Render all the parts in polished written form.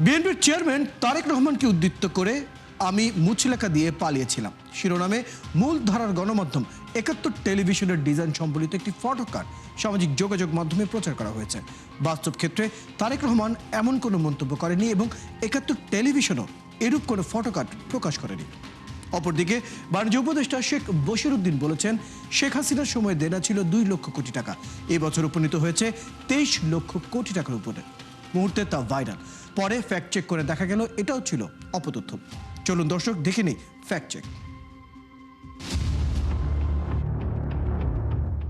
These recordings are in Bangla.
বিএনপির চেয়ারম্যান তারেক রহমানকে উদ্দীপ্ত করে আমি মুচলেখা দিয়ে পালিয়েছিলাম শিরোনামে মূল ধারার গণমাধ্যম ৭১ টেলিভিশনের ডিজাইন সম্বলিত একটি ফটোকার্ড সামাজিক যোগাযোগ মাধ্যমে প্রচার করা হয়েছে। বাস্তব ক্ষেত্রে তারেক রহমান এমন কোনো মন্তব্য করেনি এবং ৭১ টেলিভিশনও এরূপ কোনো ফটোকার্ড প্রকাশ করেনি। অপরদিকে বাণিজ্য উপদেষ্টা শেখ বশিরউদ্দিন বলেছেন, শেখ হাসিনার সময় দেনা ছিল ২ লক্ষ কোটি টাকা, এবছর উপনীত হয়েছে ২৩ লক্ষ কোটি টাকার উপরে। মুহূর্তে তা ভাইরাল, পরে ফ্যাক্ট চেক করে দেখা গেল এটাও ছিল অপতথ্য। চলুন দর্শক দেখে নিই ফ্যাক্ট চেক।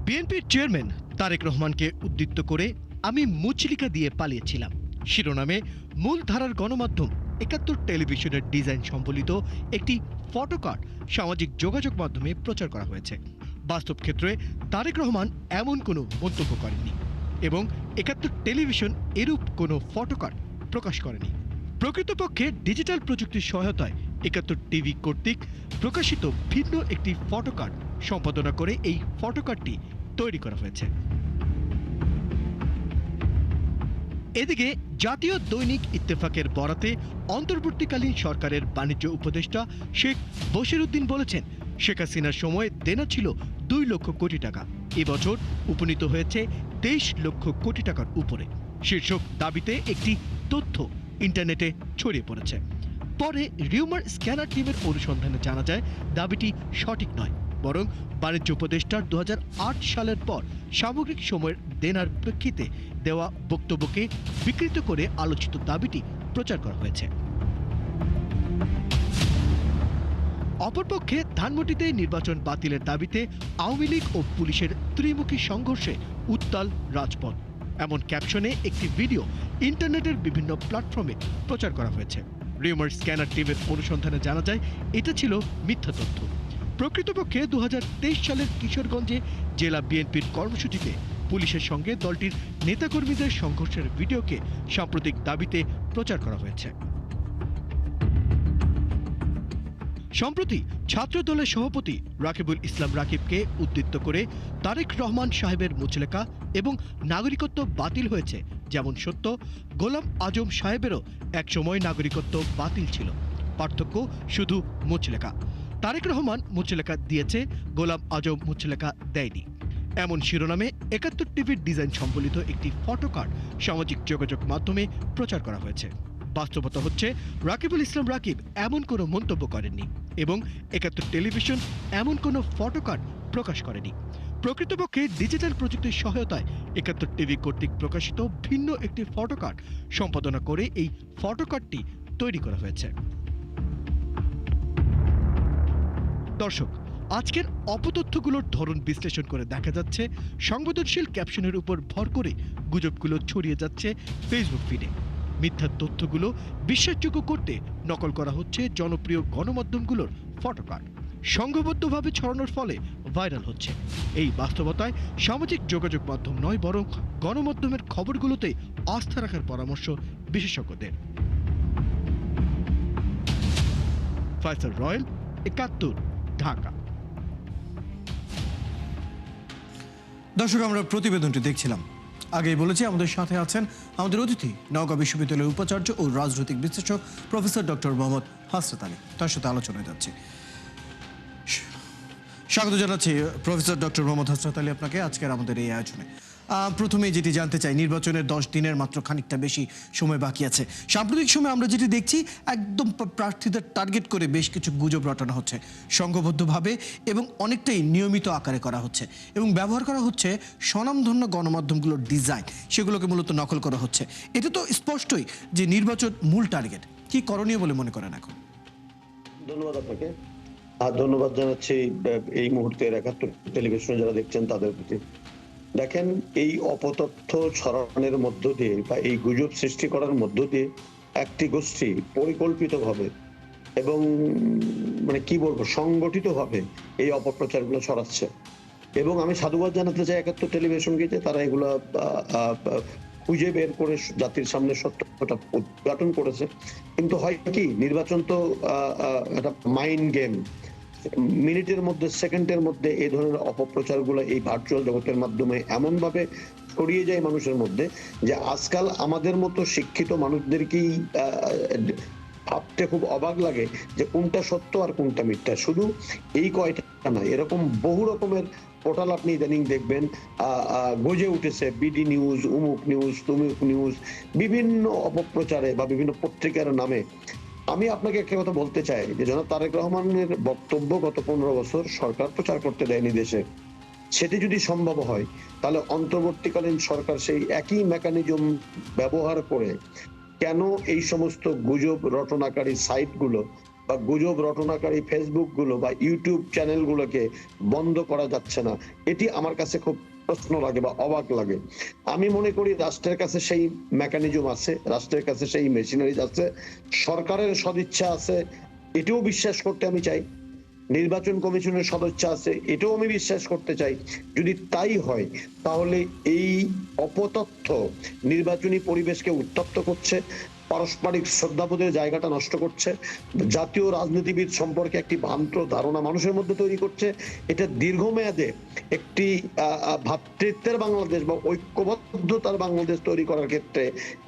বিএনপির চেয়ারম্যান তারেক রহমানকে উদ্দীপ্ত করে আমি মুচলিকা দিয়ে পালিয়েছিলাম শিরোনামে মূল ধারার গণমাধ্যম ৭১ টেলিভিশনের ডিজাইন সম্বলিত একটি ফটোকার্ড সামাজিক যোগাযোগ মাধ্যমে প্রচার করা হয়েছে। বাস্তব ক্ষেত্রে তারেক রহমান এমন কোনো মন্তব্য করেননি এবং ৭১ টেলিভিশন এরূপ কোনো ফটোকার্ড প্রকাশ করেনি। প্রকৃতপক্ষে ডিজিটাল প্রযুক্তির সহায়তায় ৭১ টিভি কর্তৃক প্রকাশিত ভিন্ন একটি ফটোকার্ড সম্পাদনা করে এই ফটোকার্ডটি তৈরি করা হয়েছে। এদিকে জাতীয় দৈনিক ইত্তেফাকের বরাতে অন্তর্বর্তীকালীন সরকারের বাণিজ্য উপদেষ্টা শেখ বশিরউদ্দিন বলেছেন, শেখ হাসিনার সময় দেনা ছিল ২ লক্ষ কোটি টাকা, এবছর উপনীত হয়েছে ২৩ লক্ষ কোটি টাকার উপরে। শীর্ষক দাবিতে একটি তথ্য ইন্টারনেটে ছড়িয়ে পড়েছে। পরে রিউমার স্ক্যানার টিমের অনুসন্ধানে জানা যায় দাবিটি সঠিক নয়, বরং বাণিজ্য উপদেষ্টার ২০০৮ সালের পর সামগ্রিক সময়ের দেনার প্রেক্ষিতে দেওয়া বক্তব্যকে বিকৃত করে আলোচিত দাবিটি প্রচার করা হয়েছে। অপরপক্ষে ধানমন্ডিতে নির্বাচন বাতিলের দাবিতে আওয়ামী লীগ ও পুলিশের ত্রিমুখী সংঘর্ষে উত্তাল রাজপথ, এমন ক্যাপশনে একটি ভিডিও ইন্টারনেটের বিভিন্ন প্ল্যাটফর্মে প্রচার করা হয়েছে। রিউমার স্ক্যানার টিমের অনুসন্ধানে জানা যায় এটা ছিল মিথ্যা তথ্য। প্রকৃতপক্ষে ২০২৩ সালের কিশোরগঞ্জে জেলা বিএনপির কর্মসূচিতে পুলিশের সঙ্গে দলটির নেতাকর্মীদের সংঘর্ষের ভিডিওকে সাম্প্রতিক দাবিতে প্রচার করা হয়েছে। সম্প্রতি ছাত্র দলের সভাপতি রাকিবুল ইসলাম রাকিবকে উদ্দীপ্ত করে তারেক রহমান সাহেবের মুচলেখা এবং নাগরিকত্ব বাতিল হয়েছে যেমন সত্য, গোলাম আজম সাহেবেরও একসময় নাগরিকত্ব বাতিল ছিল, পার্থক্য শুধু মুচলেখা। তারেক রহমান মুচলেখা দিয়েছে, গোলাম আজম মুচলেখা দেয়নি। এমন শিরোনামে ৭১ টিভির ডিজাইন সম্বলিত একটি ফটোকার্ড সামাজিক যোগাযোগ মাধ্যমে প্রচার করা হয়েছে। বাস্তবতা হচ্ছে রাকিবুল ইসলাম রাকিব এমন কোনো মন্তব্য করেননি এবং ৭১ টেলিভিশন এমন কোনো ফটোকার্ড প্রকাশ করেনি। প্রকৃতপক্ষে ডিজিটাল প্রযুক্তির সহায়তায় ৭১ টিভি কর্তৃক প্রকাশিত ভিন্ন একটি ফটোকার্ড সম্পাদনা করে এই ফটোকার্ডটি তৈরি করা হয়েছে। দর্শক, আজকের অপতথ্যগুলোর ধরন বিশ্লেষণ করে দেখা যাচ্ছে সংবেদনশীল ক্যাপশনের উপর ভর করে গুজবগুলো ছড়িয়ে যাচ্ছে ফেসবুক ফিডে। মিথ্যা তথ্যগুলো বিশ্বাসযোগ্য করতে নকল করা হচ্ছে জনপ্রিয় গণমাধ্যমগুলোর ফটোকার্ড, সংঘবদ্ধভাবে ছড়ানোর ফলে ভাইরাল হচ্ছে। এই বাস্তবতায় সামাজিক যোগাযোগ মাধ্যম নয়, বরং গণমাধ্যমের খবরগুলোতেই আস্থা রাখার পরামর্শ বিশেষজ্ঞদের। ফয়সাল রয়েল, ৭১, ঢাকা। দর্শক, আমরা প্রতিবেদনটি দেখছিলাম। আগেই বলেছি আমাদের সাথে আছেন আমাদের অতিথি নওগাঁ বিশ্ববিদ্যালয়ের উপাচার্য ও রাজনৈতিক বিশ্লেষক প্রফেসর ডক্টর মোহাম্মদ হাসরাত আলী। তার সাথে আলোচনায় যাচ্ছি। স্বাগত জানাচ্ছি প্রফেসর ডক্টর মোহাম্মদ হাসরাত আলী আপনাকে আজকের আমাদের এই আয়োজনে। প্রথমেই যেটি জানতে চাই, নির্বাচনের 10 দিনের মাত্র খানিকটা বেশি সময় বাকি আছে। সাম্প্রতিক সময় আমরা যেটি দেখছি, একদম প্রার্থীদের টার্গেট করে বেশ কিছু গুজব রটানো হচ্ছে সংঘবদ্ধভাবে এবং অনেকটাই নিয়মিত আকারে করা হচ্ছে এবং ব্যবহার করা হচ্ছে স্বনামধন্য গণমাধ্যমগুলোর ডিজাইন, সেগুলোকে মূলত নকল করা হচ্ছে। এটা তো স্পষ্টই যে নির্বাচন মূল টার্গেট। কি করণীয় বলে মনে করেন এখন? ধন্যবাদ আপনাকে, আর ধন্যবাদ জানাচ্ছি এই মুহূর্তে ৭১ টেলিভিশন যারা দেখছেন তাদের প্রতি। দেখেন, এই অপতথ্য ছড়ানোর মধ্য দিয়ে বা এই গুজব সৃষ্টি করার মধ্য দিয়ে একটি গোষ্ঠী পরিকল্পিতভাবে এবং কি বলবো, সংগঠিতভাবে এই অপপ্রচারগুলো ছড়াচ্ছে। এবং আমি সাধুবাদ জানাতে চাই ৭১ টেলিভিশনকে যে তারা এগুলো খুঁজে বের করে জাতির সামনে সত্যটা উদ্ঘাটন করেছে। কিন্তু হয় কি, নির্বাচন তো একটা মাইন্ড গেম। মিনিটের মধ্যে, সেকেন্ডের মধ্যে এই ধরনের অপপ্রচারগুলো এই ভার্চুয়াল জগতের মাধ্যমে এমন ভাবে ছড়িয়ে যায় মানুষের মধ্যে, যে আজকাল আমাদের মতো শিক্ষিত মানুষদেরকেই ভাবতে খুব অবাক লাগে যে কোনটা সত্য আর কোনটা মিথ্যা। শুধু এই কয়টা না, এরকম বহু রকমের পোর্টাল আপনি ইদানিং দেখবেন গজে উঠেছে, বিডি নিউজ, উমুক নিউজ, তুমুক নিউজ, বিভিন্ন অপপ্রচারে বা বিভিন্ন পত্রিকার নামে। আমি আপনাকে একটা কথা বলতে চাই যে জনাব তারেক রহমানের বক্তব্য গত 15 বছর সরকার প্রচার করতে দেয়নি দেশে। সেটি যদি সম্ভব হয় তাহলে অন্তর্বর্তীকালীন সরকার সেই একই মেকানিজম ব্যবহার করে কেন এই সমস্ত গুজব রটনাকারী সাইটগুলো বা গুজব রটনাকারী ফেসবুক গুলো বা ইউটিউব চ্যানেলগুলোকে বন্ধ করা যাচ্ছে না, এটি আমার কাছে খুব প্রশ্ন লাগে বা অবাক লাগে। আমি মনে করি রাষ্ট্রের কাছে সেই মেকানিজম আছে, রাষ্ট্রের কাছে সেই মেশিনারিজ আছে, সরকারের সদিচ্ছা আছে, এটিও বিশ্বাস করতে আমি চাই। নির্বাচন কমিশনের সদস্য আছে, এটাও আমি বিশ্বাস করতে চাই। যদি তাই হয় তাহলে এই অপতথ্য নির্বাচনী পরিবেশকে উত্তপ্ত করছে, পারস্পরিক শ্রদ্ধাবোধের জায়গাটা নষ্ট করছে, জাতীয় রাজনীতিবিদ সম্পর্কে একটি ভ্রান্ত ধারণা মানুষের মধ্যে তৈরি করছে। এটা দীর্ঘমেয়াদে একটি ভ্রাতৃত্বের বাংলাদেশ বা ঐক্যবদ্ধতার বাংলাদেশ তৈরি করার ক্ষেত্রে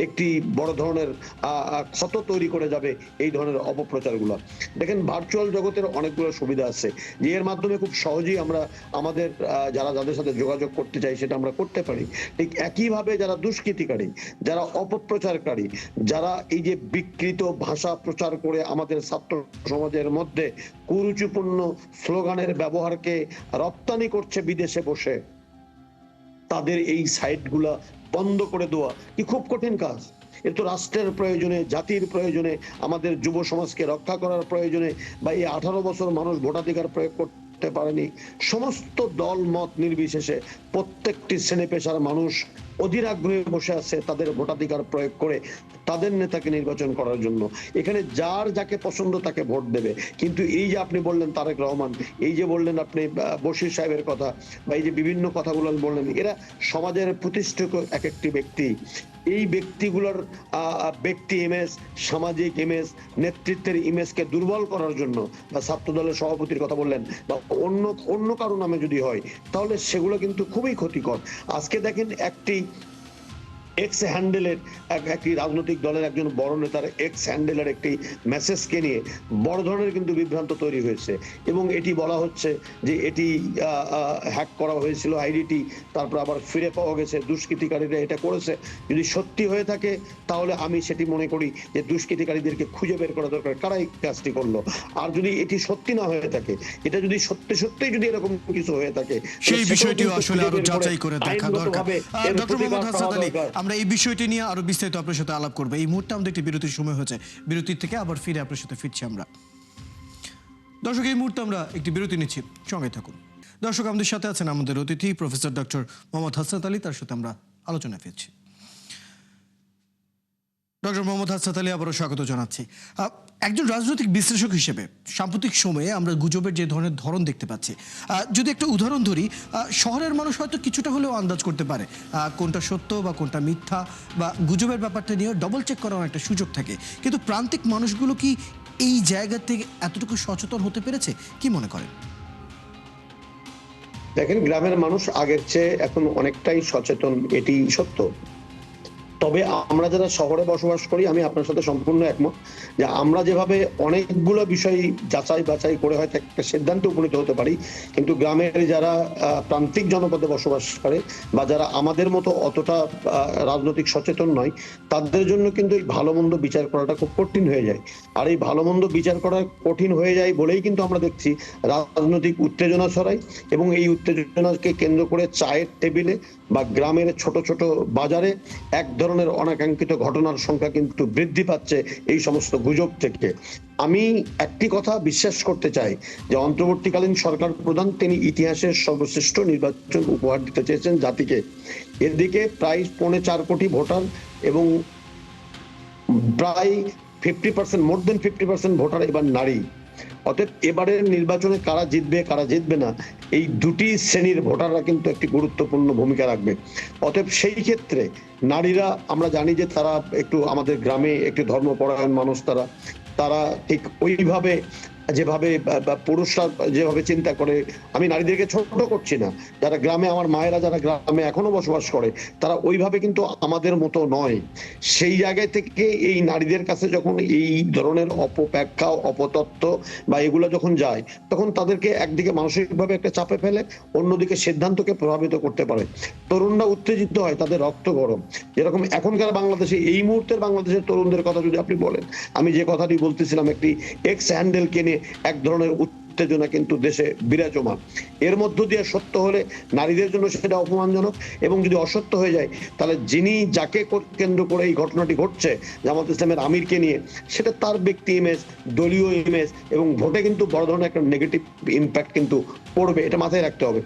একটি বড় ধরনের ক্ষত তৈরি করে যাবে এই ধরনের অপপ্রচারগুলো। দেখেন, ভার্চুয়াল জগতের অনেকগুলো সুবিধা আছে যে এর মাধ্যমে খুব সহজেই আমরা আমাদের যাদের সাথে যোগাযোগ করতে চাই সেটা আমরা করতে পারি। ঠিক একইভাবে যারা দুষ্কৃতিকারী, যারা অপপ্রচারকারী, যারা এই যে বিকৃত ভাষা প্রচার করে আমাদের ছাত্র সমাজের মধ্যে কুরুচিপূর্ণ স্লোগানের ব্যবহারকে রপ্তানি করছে বিদেশে বসে, তাদের এই সাইটগুলা বন্ধ করে দেওয়া কি খুব কঠিন কাজ? এ তো রাষ্ট্রের প্রয়োজনে, জাতির প্রয়োজনে, আমাদের যুব সমাজকে রক্ষা করার প্রয়োজনে, বা এই 18 বছর মানুষ ভোটাধিকার প্রয়োগ করতে পারেনি, সমস্ত দল মত নির্বিশেষে প্রত্যেকটি শ্রেণী পেশার মানুষ অধীর আগ্রহে বসে আছে তাদের ভোটাধিকার প্রয়োগ করে তাদের নেতাকে নির্বাচন করার জন্য। এখানে যার যাকে পছন্দ তাকে ভোট দেবে। কিন্তু এই যে আপনি বললেন তারেক রহমান, এই যে বললেন আপনি বশির সাহেবের কথা, বা এই যে বিভিন্ন কথাগুলো বললেন, এরা সমাজের প্রতিষ্ঠিত এক একটি ব্যক্তি। এই ব্যক্তিগুলোর ব্যক্তি ইমেজ, সামাজিক ইমেজ, নেতৃত্বের ইমেজকে দুর্বল করার জন্য, বা ছাত্র দলের সভাপতির কথা বললেন, বা অন্য অন্য কারো নামে যদি হয় তাহলে সেগুলো কিন্তু খুবই ক্ষতিকর। আজকে দেখেন, একটি এক্স হ্যান্ডেলের একটি রাজনৈতিক দলের একজন বড় নেতার এক্স হ্যান্ডেলের একটি মেসেজকে নিয়ে বড় ধরনের কিন্তু বিভ্রান্ত তৈরি হয়েছে, এবং এটি বলা হচ্ছে যে এটি হ্যাক করা হয়েছিল আইডিটি, তারপর আবার ফিরে পাওয়া গেছে, দুষ্কৃতিকারীরা এটা করেছে। যদি সত্যি হয়ে থাকে তাহলে আমি সেটি মনে করি যে দুষ্কৃতিকারীদেরকে খুঁজে বের করা দরকার, কারাই কাজটি করলো। আর যদি এটি সত্যি না হয়ে থাকে, এটা যদি সত্যি সত্যি যদি এরকম কিছু হয়ে থাকে, সেই বিষয়টিও আসলে আরো যাচাই করে দেখা দরকার। ডক্টর মোহাম্মদ হাসান আলী, আমরা এই বিষয়টি নিয়ে আরো বিস্তারিত আপনার সাথে আলাপ করবো। এই মুহূর্তে আমাদের একটি বিরতির সময় হয়েছে, বিরতির থেকে আবার ফিরে আপনার সাথে ফিরছি আমরা। দর্শক, এই মুহূর্তে আমরা একটি বিরতি নিচ্ছি, সঙ্গে থাকুন। দর্শক, আমাদের সাথে আছেন আমাদের অতিথি প্রফেসর ডক্টর মোহাম্মদ হাসান আলী, তার সাথে আমরা আলোচনা ফিরছি। ডক্টর মোহাম্মদ হাসান আলী, আবারও স্বাগত জানাচ্ছি। একজন রাজনৈতিক বিশ্লেষক হিসেবে সাম্প্রতিক সময়ে আমরা গুজবের যে ধরনের ধরন দেখতে পাচ্ছি, যদি একটা উদাহরণ ধরি, শহরের মানুষ হয়তো কিছুটা হলেও আন্দাজ করতে পারে কোনটা সত্য বা কোনটা মিথ্যা, বা গুজবের ব্যাপারটা নিয়ে ডবল চেক করার একটা সুযোগ থাকে। কিন্তু প্রান্তিক মানুষগুলো কি এই জায়গা থেকে এতটুকু সচেতন হতে পেরেছে, কি মনে করেন? দেখেন, গ্রামের মানুষ আগের চেয়ে এখন অনেকটাই সচেতন, এটি সত্য। তবে আমরা যারা শহরে বসবাস করি, আমি আপনার সাথে সম্পূর্ণ একমত যে আমরা যেভাবে অনেকগুলো বিষয় যাচাই বাছাই করে হয়তো একটা সিদ্ধান্তে উপনীত হতে পারি, কিন্তু গ্রামের যারা প্রান্তিক জনপদে বসবাস করে বা যারা আমাদের মতো অতটা রাজনৈতিক সচেতন নয়, তাদের জন্য কিন্তু এই ভালো মন্দ বিচার করাটা খুব কঠিন হয়ে যায়। আর এই ভালো মন্দ বিচার করা কঠিন হয়ে যায় বলেই কিন্তু আমরা দেখছি রাজনৈতিক উত্তেজনা ছড়ায়, এবং এই উত্তেজনাকে কেন্দ্র করে চায়ের টেবিলে বা গ্রামের ছোট ছোট বাজারে এক ধরনের অনাকাঙ্ক্ষিত ঘটনার সংখ্যা কিন্তু বৃদ্ধি পাচ্ছে এই সমস্ত গুজব থেকে। আমি একটি কথা বিশ্বাস করতে চাই যে অন্তর্বর্তীকালীন সরকার প্রধান তিনি ইতিহাসের সর্বশ্রেষ্ঠ নির্বাচন উপহার দিতে চেয়েছেন জাতিকে। এদিকে প্রায় 4.25 কোটি ভোটার এবং প্রায় 50%, মোর দেন 50% ভোটার এবার নারী। অতএব এবারের নির্বাচনে কারা জিতবে কারা জিতবে না, এই দুটি শ্রেণীর ভোটাররা কিন্তু একটি গুরুত্বপূর্ণ ভূমিকা রাখবে। অতএব সেই ক্ষেত্রে নারীরা, আমরা জানি যে তারা একটু আমাদের গ্রামে একটি ধর্মপরায়ণ মানুষ, তারা ঠিক ওইভাবে যেভাবে বা পুরুষরা যেভাবে চিন্তা করে, আমি নারীদেরকে ছোট করছি না, যারা গ্রামে, আমার মায়েরা যারা গ্রামে এখনো বসবাস করে, তারা ওইভাবে কিন্তু আমাদের মতো নয়। সেই জায়গায় থেকে এই নারীদের কাছে যখন এই ধরনের অপব্যাখ্যা, অপতথ্য বা এগুলো যখন যায়, তখন তাদেরকে একদিকে মানসিকভাবে একটা চাপে ফেলে, অন্যদিকে সিদ্ধান্তকে প্রভাবিত করতে পারে। তরুণরা উত্তেজিত হয়, তাদের রক্ত গরম। যেরকম এখনকার বাংলাদেশে, এই মুহূর্তের বাংলাদেশের তরুণদের কথা যদি আপনি বলেন, আমি যে কথাটি বলতেছিলাম, একটি এক্স হ্যান্ডেলকে নিয়ে এক ধরনের উত্তেজনা কিন্তু দেশে বিরাজমান। এর মধ্য দিয়ে সত্য হলে নারীদের জন্য সেটা অপমানজনক, এবং যদি অসত্য হয়ে যায়, তাহলে যিনি, যাকে কেন্দ্র করে এই ঘটনাটি ঘটছে, জামাত ইসলামের আমিরকে নিয়ে, সেটা তার ব্যক্তি ইমেজ, দলীয় ইমেজ, এবং ভোটে কিন্তু বড় ধরনের একটা নেগেটিভ ইম্প্যাক্ট কিন্তু পড়বে, এটা মাথায় রাখতে হবে।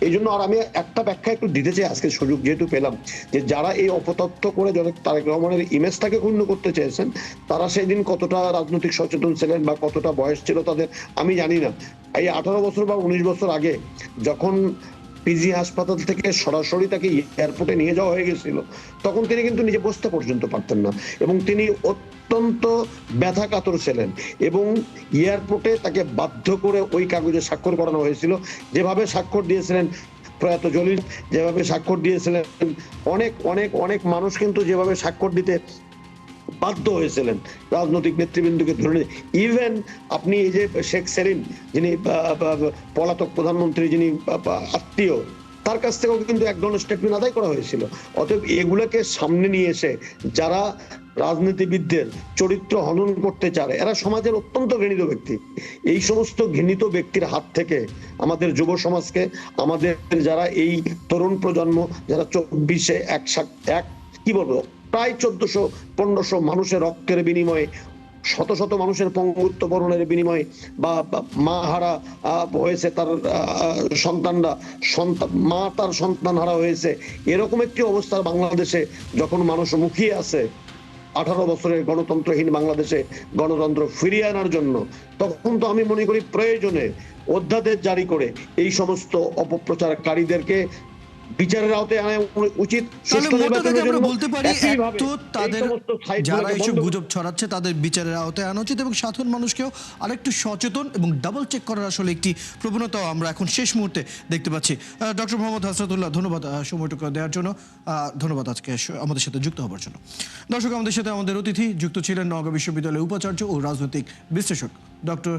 এই জন্য, আর আমি একটা ব্যাখ্যা একটু দিতে চাই, আজকে সুযোগ যেহেতু পেলাম, যে যারা এই অপতথ্য করে তারেক রহমানের ইমেজটাকে ক্ষুণ্ণ করতে চেয়েছেন, তারা সেই দিন কতটা রাজনৈতিক সচেতন ছিলেন বা কতটা বয়স ছিল তাদের, আমি জানি না। এই 18 বছর বা 19 বছর আগে যখন পিজি হাসপাতাল থেকে সরাসরি তাকে এয়ারপোর্টে নিয়ে যাওয়া হয়ে গেছিল, তখন তিনি কিন্তু নিজে বসতে পর্যন্ত পারতেন না, এবং তিনি অত্যন্ত ব্যথা কাতর ছিলেন, এবং এয়ারপোর্টে তাকে বাধ্য করে ওই কাগজে স্বাক্ষর করানো হয়েছিল। যেভাবে স্বাক্ষর দিয়েছিলেন প্রয়াত জলিল, যেভাবে স্বাক্ষর দিয়েছিলেন অনেক অনেক অনেক মানুষ, কিন্তু যেভাবে স্বাক্ষর দিতে বাধ্য হয়েছিলেন রাজনৈতিক নেতৃবৃন্দকে ধরে। ইভেন আপনি এই যে শেখ সেলিম, যিনি পলাতক প্রধানমন্ত্রী, যিনি আত্মীয়, তার কাছ থেকেও কিন্তু এক ধরনের স্টেটমেন্ট আদায় করা হয়েছিল। অতএব এগুলোকে সামনে নিয়ে এসে যারা রাজনীতিবিদদের চরিত্র হনন করতে চায়, এরা সমাজের অত্যন্ত ঘৃণিত ব্যক্তি। এই সমস্ত ঘৃণিত ব্যক্তির হাত থেকে আমাদের যুব সমাজকে, আমাদের যারা এই তরুণ প্রজন্ম, যারা 24-এ এক কি বলবো, প্রায় 1400-1500 মানুষের রক্তের বিনিময়ে, শত শত মানুষের পঙ্গুত্ব বরণের বিনিময়ে, বা মা হারা হয়েছে তার সন্তানরা, মা তার সন্তান হারা হয়েছে, এরকম একটি অবস্থা বাংলাদেশে যখন মানুষ মুখিয়ে আছে 18 বছরের গণতন্ত্রহীন বাংলাদেশে গণতন্ত্র ফিরিয়ে আনার জন্য, তখন তো আমি মনে করি প্রয়োজনে অধ্যাদেশ জারি করে এই সমস্ত অপপ্রচারকারীদেরকে বিচারের আওতায় আনা উচিত। আমরা বলতে পারি তো তাদের, যারা এইসব গুজব ছড়াচ্ছে, তাদের বিচারের আওতায় আনা উচিত, এবং সাধারণ মানুষকেও আরেকটু সচেতন এবং ডাবল চেক করার আসলে একটি প্রবণতাও আমরা এখন শেষ মুহূর্তে দেখতে পাচ্ছি। ডক্টর মোহাম্মদ হাসরাতুল্লাহ, ধন্যবাদ সময়টুকু দেওয়ার জন্য, ধন্যবাদ আজকে আমাদের সাথে যুক্ত হওয়ার জন্য। দর্শক, আমাদের সাথে আমাদের অতিথি যুক্ত ছিলেন নওগাঁ বিশ্ববিদ্যালয়ের উপাচার্য ও রাজনৈতিক বিশ্লেষক ডক্টর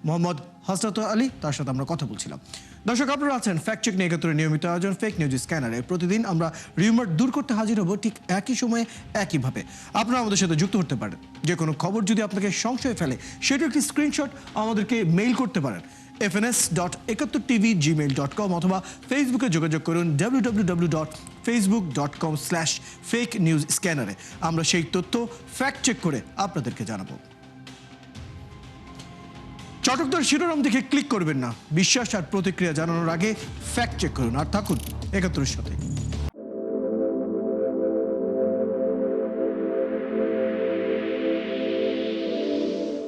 মোহাম্মদ হাসরাত আলী, তার সাথে আমরা কথা বলছিলাম। দর্শক, আপনারা আছেন ফ্যাক্ট চেক নিয়ে একাত্তরের নিয়মিত আয়োজন ফেক নিউজ স্ক্যানারে। প্রতিদিন আমরা রিউমার দূর করতে হাজির হব ঠিক একই সময়ে একইভাবে। আপনারা আমাদের সাথে যুক্ত হতে পারেন। যে কোনো খবর যদি আপনাকে সংশয় ফেলে, সেটা একটি স্ক্রিনশট আমাদেরকে মেইল করতে পারেন fns.71tv@gmail.com, অথবা ফেসবুকে যোগাযোগ করুন www.facebook.com/fake-news-scanner-এ। আমরা সেই তথ্য ফ্যাক্ট চেক করে আপনাদেরকে জানাবো। চটকদার শিরোনাম দেখে ক্লিক করবেন না। বিশ্বাস আর প্রতিক্রিয়া জানানোর আগে ফ্যাক্ট চেক করুন, আর থাকুন 71-এর সাথে।